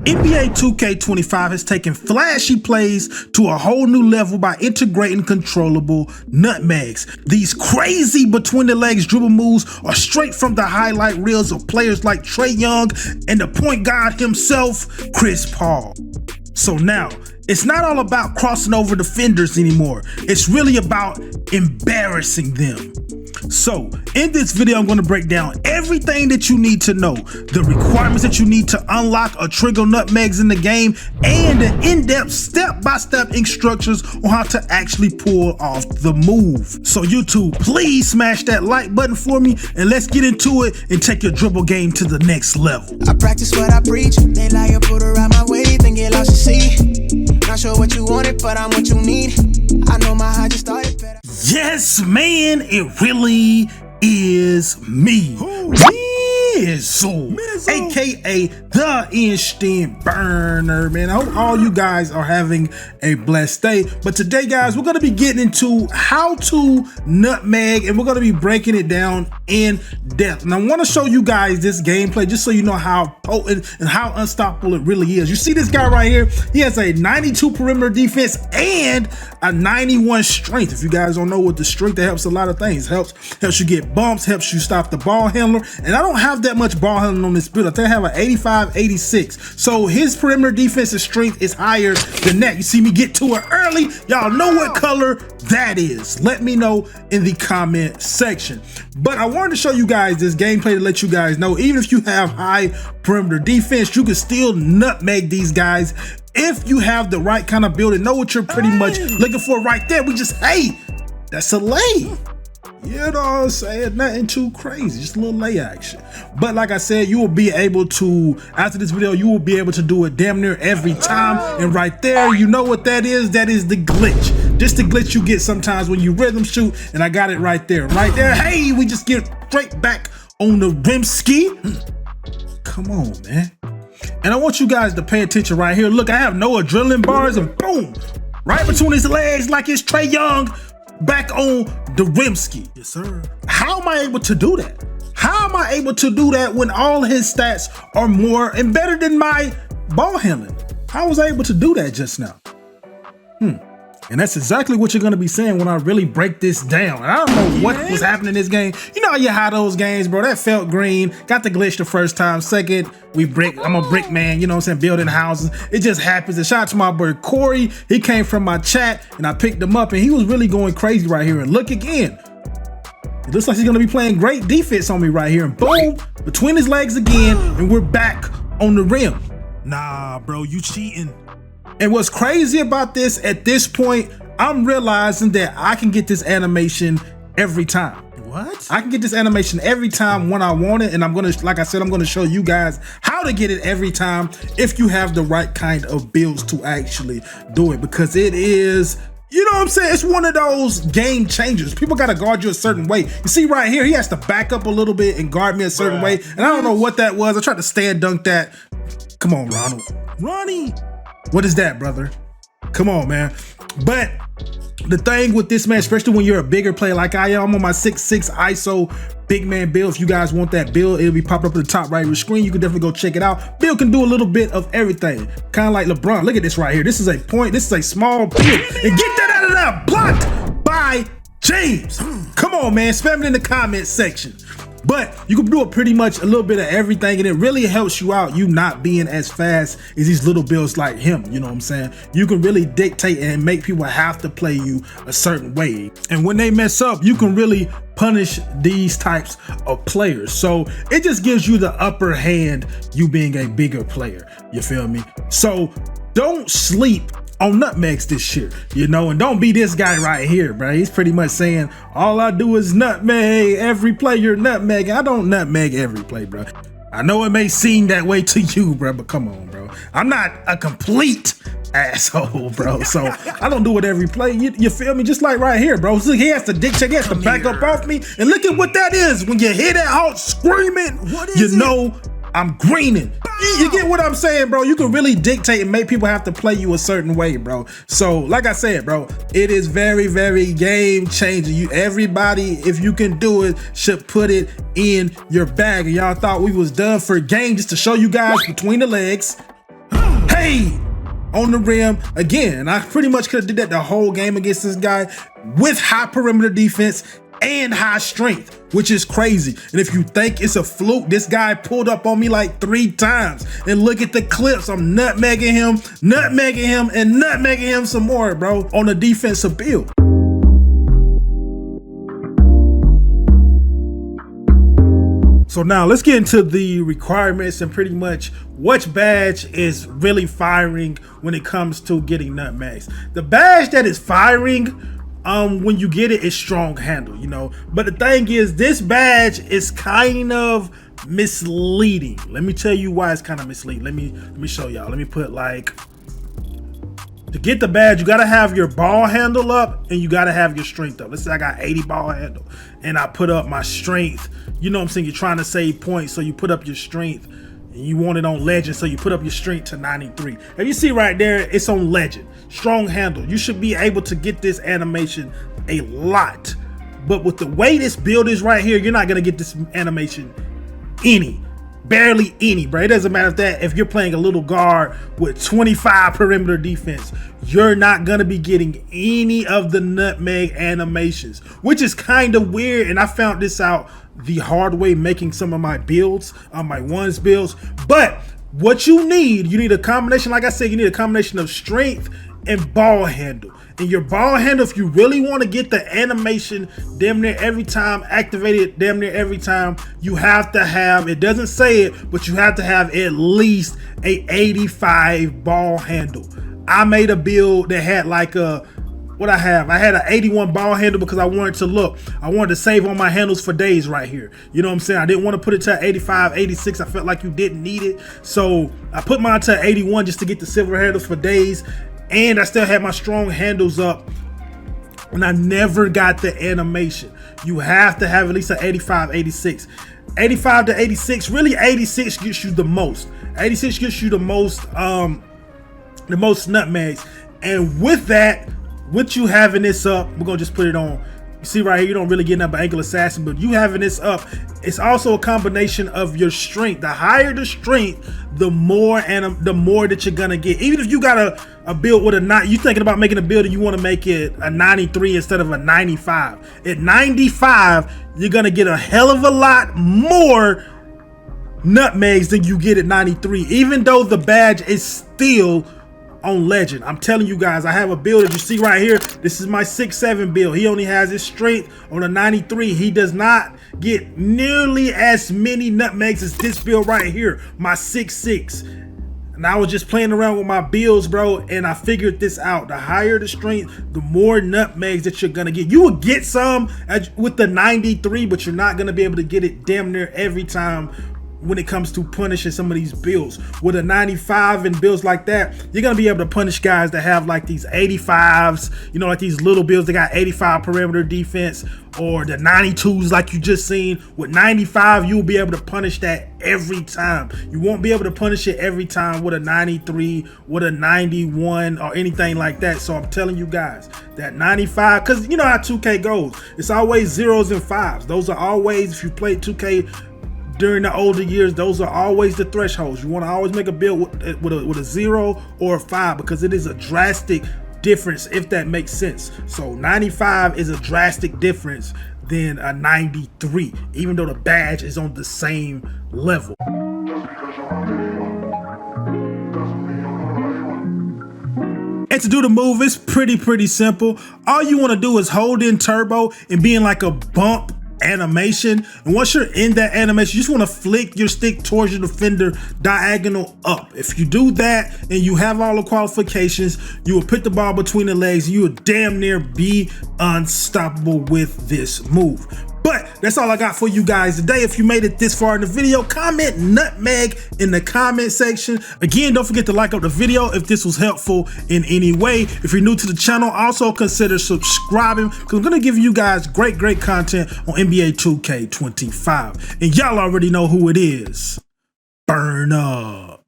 NBA 2K25 has taken flashy plays to a whole new level by integrating controllable nutmegs. These crazy between the legs dribble moves are straight from the highlight reels of players like Trae Young and the point guard himself, Chris Paul. So now, it's not all about crossing over defenders anymore. It's really about embarrassing them. So in this video, I'm going to break down everything that you need to know, the requirements that you need to unlock or trigger nutmegs in the game, and the in-depth step-by-step instructions on how to actually pull off the move. So YouTube, please smash that like button for me and let's get into it and take your dribble game to the next level. I practice what I preach, they lie or put her out my way, then get lost to see. Not sure what you wanted, but I'm what you need. I know my high just started better. Yes, man, it really is me. Mizzle, aka the instant burner, man. I hope all you guys are having a blessed day. But today, guys, we're gonna be getting into how to nutmeg, and we're gonna be breaking it down in depth. And I want to show you guys this gameplay just so you know how potent and how unstoppable it really is. You see this guy right here? He has a 92 perimeter defense and a 91 strength. If you guys don't know what the strength, that helps a lot of things. Helps you get bumps, helps you stop the ball handler. And I don't have that much ball handling on this build. I think I have an 85, 86. So his perimeter defensive strength is higher than that. You see me get to it early. Y'all know what color that is. Let me know in the comment section. But I wanted to show you guys this gameplay to let you guys know, even if you have high perimeter defense, you can still nutmeg these guys if you have the right kind of build and know what you're pretty much looking for right there. We just, hey, that's a lay. You know what I'm saying? Nothing too crazy, just a little lay action. But like I said, you will be able to, after this video, you will be able to do it damn near every time. And right there, you know what that is? That is the glitch. Just the glitch you get sometimes when you rhythm shoot, and I got it right there. Right there, hey, we just get straight back on the rim ski. Come on, man. And I want you guys to pay attention right here. Look, I have no adrenaline bars, and boom, right between his legs like it's Trae Young. Back on the rim ski. Yes, sir. How am I able to do that? How am I able to do that when all his stats are more and better than my ball handling? How was I able to do that just now? And that's exactly what you're gonna be saying when I really break this down. And I don't know what was happening in this game. You know how you hide those games, bro. That felt green. Got the glitch the first time. Second, I'm a brick man, you know what I'm saying, building houses. It just happens. And shout out to my boy Corey. He came from my chat and I picked him up and he was really going crazy right here. And look again. It looks like he's gonna be playing great defense on me right here. And boom, between his legs again, and we're back on the rim. Nah, bro, you cheating. And what's crazy about this, at this point, I'm realizing that I can get this animation every time. What? I can get this animation every time when I want it, and I'm gonna, like I said, I'm gonna show you guys how to get it every time if you have the right kind of builds to actually do it, because it is, you know what I'm saying, it's one of those game changers. People gotta guard you a certain way. You see right here, he has to back up a little bit and guard me a certain way, and I don't know what that was. I tried to stand dunk that. Come on, Ronald. Ronnie. What is that, brother? Come on, man. But the thing with this, man, especially when you're a bigger player like I am, I'm on my 6'6" ISO big man build. If you guys want that build, it'll be popping up at the top right of your screen. You can definitely go check it out. Build can do a little bit of everything. Kind of like LeBron. Look at this right here. This is a point. This is a small build. And get that out of there. Blocked by James. Come on, man. Spam it in the comment section. But you can do it pretty much a little bit of everything, and it really helps you out, you not being as fast as these little builds like him. You know what I'm saying? You can really dictate and make people have to play you a certain way. And when they mess up, you can really punish these types of players. So it just gives you the upper hand, you being a bigger player. You feel me? So don't sleep on nutmegs this year, you know, and don't be this guy right here, bro. He's pretty much saying all I do is nutmeg every play. You're nutmeg. I don't nutmeg every play, bro. I know it may seem that way to you, bro, but come on, bro. I'm not a complete asshole, bro. So I don't do it every play. You feel me? Just like right here, bro. So he has to dictate, he has to back up off me, and look at what that is. When you hear that halt screaming, you know I'm greening. You get what I'm saying, bro? You can really dictate and make people have to play you a certain way, bro. So like I said, bro, it is very, very game changing. Everybody, if you can do it, should put it in your bag. And y'all thought we was done for a game just to show you guys between the legs. fade on the rim again. I pretty much could have did that the whole game against this guy with high perimeter defense and high strength, which is crazy. And if you think it's a fluke, this guy pulled up on me like 3 times. And look at the clips. I'm nutmegging him, and nutmegging him some more, bro, on the defensive build. So now let's get into the requirements and pretty much which badge is really firing when it comes to getting nutmegs. The badge that is firing when you get it is strong handle, you know. But the thing is, this badge is kind of misleading. Let me tell you why it's kind of misleading. Let me show y'all. Let me put like, to get the badge, you gotta have your ball handle up and you gotta have your strength up. Let's say I got 80 ball handle and I put up my strength. You know what I'm saying? You're trying to save points, so you put up your strength, and you want it on legend, so you put up your strength to 93. If you see right there, it's on legend. Strong handle. You should be able to get this animation a lot. But with the way this build is right here, you're not gonna get this animation barely any, bro. It doesn't matter if you're playing a little guard with 25 perimeter defense, you're not gonna be getting any of the nutmeg animations, which is kind of weird. And I found this out the hard way making some of my builds, my ones builds. But what you need a combination, like I said, you need a combination of strength and ball handle. And your ball handle, if you really want to get the animation damn near every time, activated damn near every time, you have to have, it doesn't say it, but you have to have at least a 85 ball handle. I made a build that had like a, what I had an 81 ball handle because I wanted to save on my handles for days right here. You know what I'm saying? I didn't want to put it to 85, 86. I felt like you didn't need it. So I put mine to 81 just to get the silver handles for days. And I still had my strong handles up, and I never got the animation. You have to have at least an 85, 86. 85 to 86, really 86 gets you the most. 86 gets you the most nutmegs. And with that, with you having this up, we're gonna just put it on. You see right here, you don't really get nothing but ankle assassin, but you having this up, it's also a combination of your strength. The higher the strength, the more that you're gonna get. Even if you got a build with you thinking about making a build and you want to make it a 93 instead of a 95. At 95, you're gonna get a hell of a lot more nutmegs than you get at 93, even though the badge is still on legend. I'm telling you guys, I have a build that you see right here. This is my 6'7" build. He only has his strength on a 93. He does not get nearly as many nutmegs as this build right here, my 6'6". And I was just playing around with my builds, bro, and I figured this out. The higher the strength, the more nutmegs that you're gonna get. You will get some with the 93, but you're not gonna be able to get it damn near every time when it comes to punishing some of these builds. With a 95 and builds like that, you're gonna be able to punish guys that have like these 85s, you know, like these little builds that got 85 perimeter defense, or the 92s like you just seen. With 95, you'll be able to punish that every time. You won't be able to punish it every time with a 93, with a 91, or anything like that. So I'm telling you guys, that 95, because you know how 2K goes, it's always 0s and 5s. Those are always, if you play 2K during the older years, those are always the thresholds. You want to always make a build with a 0 or a 5, because it is a drastic difference, if that makes sense. So 95 is a drastic difference than a 93, even though the badge is on the same level. And to do the move, it's pretty simple. All you want to do is hold in turbo and be in like a bump animation, and once you're in that animation, you just want to flick your stick towards your defender diagonal up. If you do that and you have all the qualifications, you will put the ball between the legs and you will damn near be unstoppable with this move. But that's all I got for you guys today. If you made it this far in the video, comment nutmeg in the comment section. Again, don't forget to like up the video if this was helpful in any way. If you're new to the channel, also consider subscribing, because I'm gonna give you guys great content on NBA 2K25. And y'all already know who it is. Burn up.